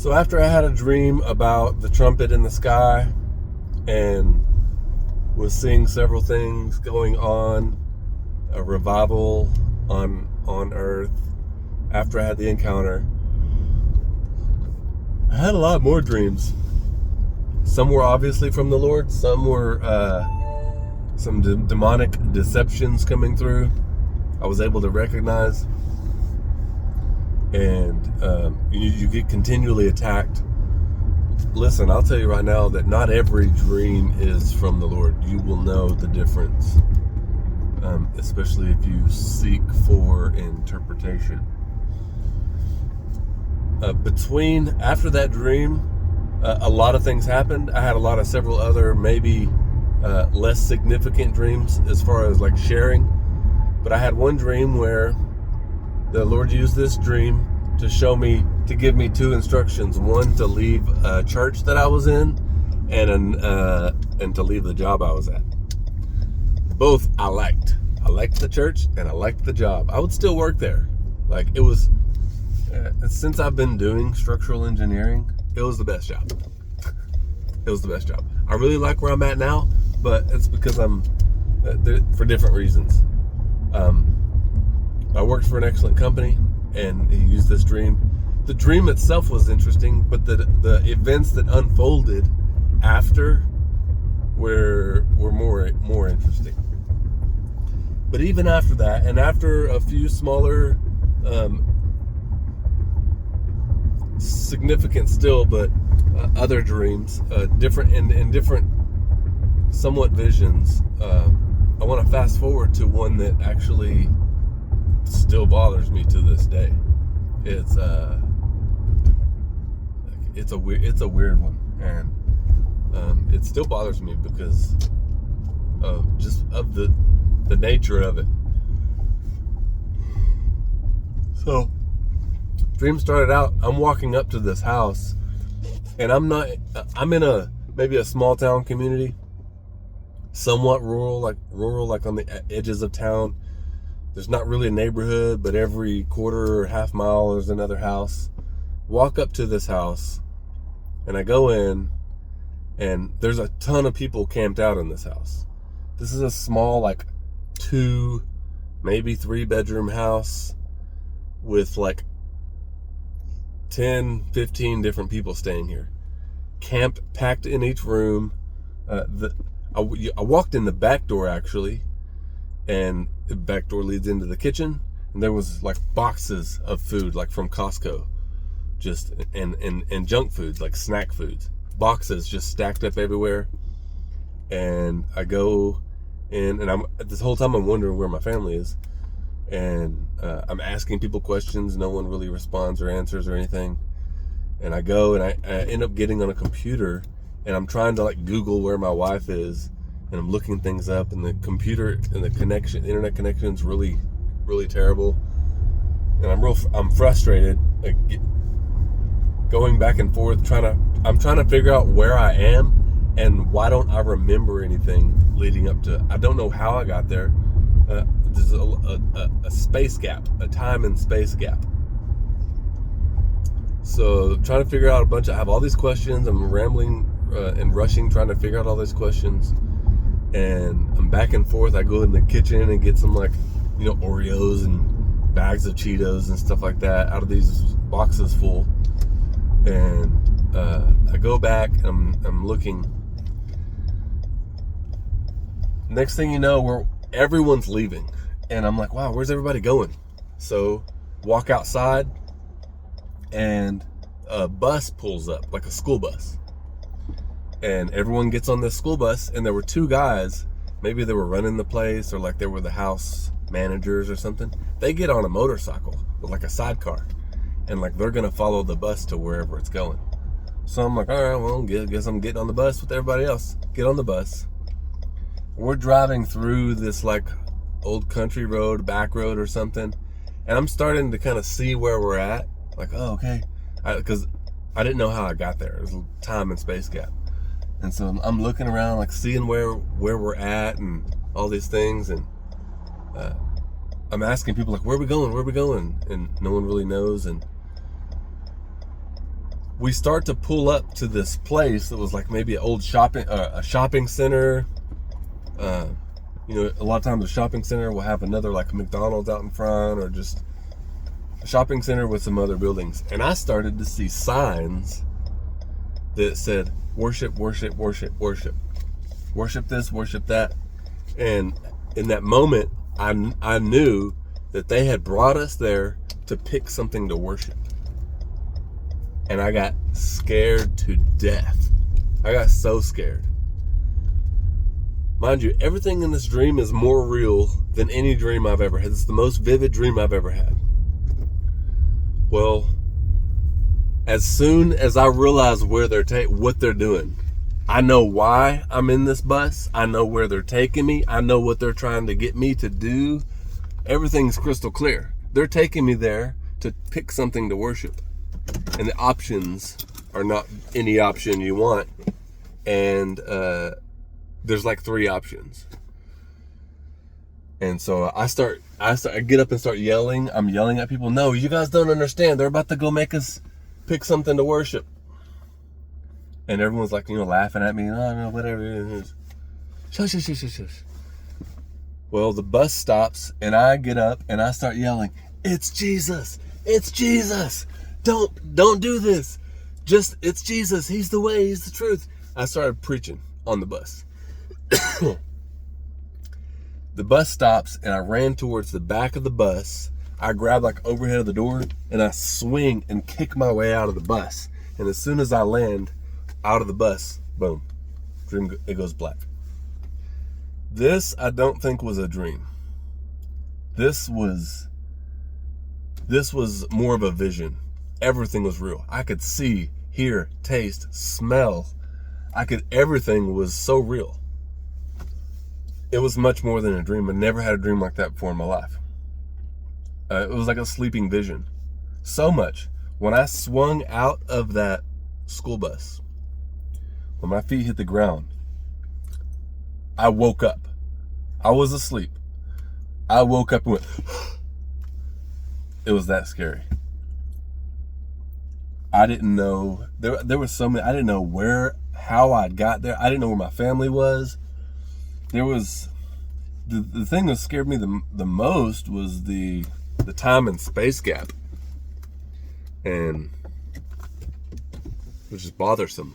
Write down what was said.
So after I had a dream about the trumpet in the sky and was seeing several things going on, a revival on earth, after I had the encounter, I had a lot more dreams. Some were obviously from the Lord, some were some demonic deceptions coming through. I was able to recognize, and you get continually attacked. Listen, I'll tell you right now that not every dream is from the Lord. You will know the difference, especially if you seek for interpretation. After that dream, a lot of things happened. I had several other maybe less significant dreams as far as like sharing. But I had one dream where the Lord used this dream to give me two instructions. One, to leave a church that I was in, and to leave the job I was at. Both I liked. I liked the church and I liked the job. I would still work there. Like, it was, since I've been doing structural engineering, it was the best job. It was the best job. I really like where I'm at now, but it's because I'm for different reasons. I worked for an excellent company, and he used this dream. The dream itself was interesting, but the events that unfolded after were more interesting. But even after that, and after a few smaller, significant still, but other dreams, different somewhat visions, I want to fast forward to one that actually still bothers me to this day. It's a weird one, and it still bothers me because of just of the nature of it. So, dream started out, I'm walking up to this house, and I'm in maybe a small town community, somewhat rural, like on the edges of town. There's not really a neighborhood, but every quarter or half mile there's another house. Walk up to this house, and I go in, and there's a ton of people camped out in this house. This is a small, like 2, maybe 3 bedroom house with like 10, 15 different people staying here. Packed in each room. I walked in the back door, actually, and the back door leads into the kitchen, and there was like boxes of food, like from Costco, just and junk foods, like snack foods, boxes just stacked up everywhere. And I go in, and this whole time I'm wondering where my family is, and I'm asking people questions. No one really responds or answers or anything. And I go, and I end up getting on a computer, and I'm trying to like Google where my wife is, and I'm looking things up, and the computer and the internet connection is really, really terrible, and I'm frustrated, like going back and forth, I'm trying to figure out where I am, and why don't I remember anything leading up to. I don't know how I got there. There's a space gap, a time and space gap. So trying to figure out I have all these questions. I'm rambling and rushing, trying to figure out all these questions. And I'm back and forth. I go in the kitchen and get some Oreos and bags of Cheetos and stuff like that out of these boxes full. And I go back and I'm looking. Next thing you know, everyone's leaving. And I'm like, wow, where's everybody going? So walk outside, and a bus pulls up, like a school bus. And everyone gets on this school bus, and there were 2 guys, maybe they were running the place, or like they were the house managers or something. They get on a motorcycle with like a sidecar, and like they're gonna follow the bus to wherever it's going. So I'm like, all right, well, guess I'm getting on the bus with everybody else. Get on the bus. We're driving through this like old country road, back road or something, and I'm starting to kind of see where we're at. Like, oh, okay, because I didn't know how I got there. There's a time and space gap. And so I'm looking around, like seeing where we're at and all these things. And I'm asking people, like, where are we going? And no one really knows. And we start to pull up to this place that was like maybe an old a shopping center. A lot of times a shopping center will have another like a McDonald's out in front, or just a shopping center with some other buildings. And I started to see signs that said worship, worship, worship, worship, worship this, worship that. And in that moment, I knew that they had brought us there to pick something to worship. And I got scared to death. I got so scared. Mind you, everything in this dream is more real than any dream I've ever had. It's the most vivid dream I've ever had. Well, as soon as I realize where what they're doing, I know why I'm in this bus. I know where they're taking me. I know what they're trying to get me to do. Everything's crystal clear. They're taking me there to pick something to worship. And the options are not any option you want. And there's like 3 options. And so I get up and start yelling. I'm yelling at people. No, you guys don't understand. They're about to go make us pick something to worship. And everyone's like, laughing at me. Oh, no, whatever. Shush, shush, shush, shush. Well, the bus stops and I get up and I start yelling, it's Jesus. It's Jesus. Don't do this. It's Jesus. He's the way. He's the truth. I started preaching on the bus. The bus stops and I ran towards the back of the bus. I grab like overhead of the door and I swing and kick my way out of the bus. And as soon as I land out of the bus, boom, dream, it goes black. This I don't think was a dream. This was more of a vision. Everything was real. I could see, hear, taste, smell. Everything was so real. It was much more than a dream. I never had a dream like that before in my life. It was like a sleeping vision. So much. When I swung out of that school bus, when my feet hit the ground, I woke up. I was asleep. I woke up and went, it was that scary. I didn't know, there were so many, I didn't know how I got there. I didn't know where my family was. There was, the thing that scared me the most was the time and space gap. And it was just bothersome.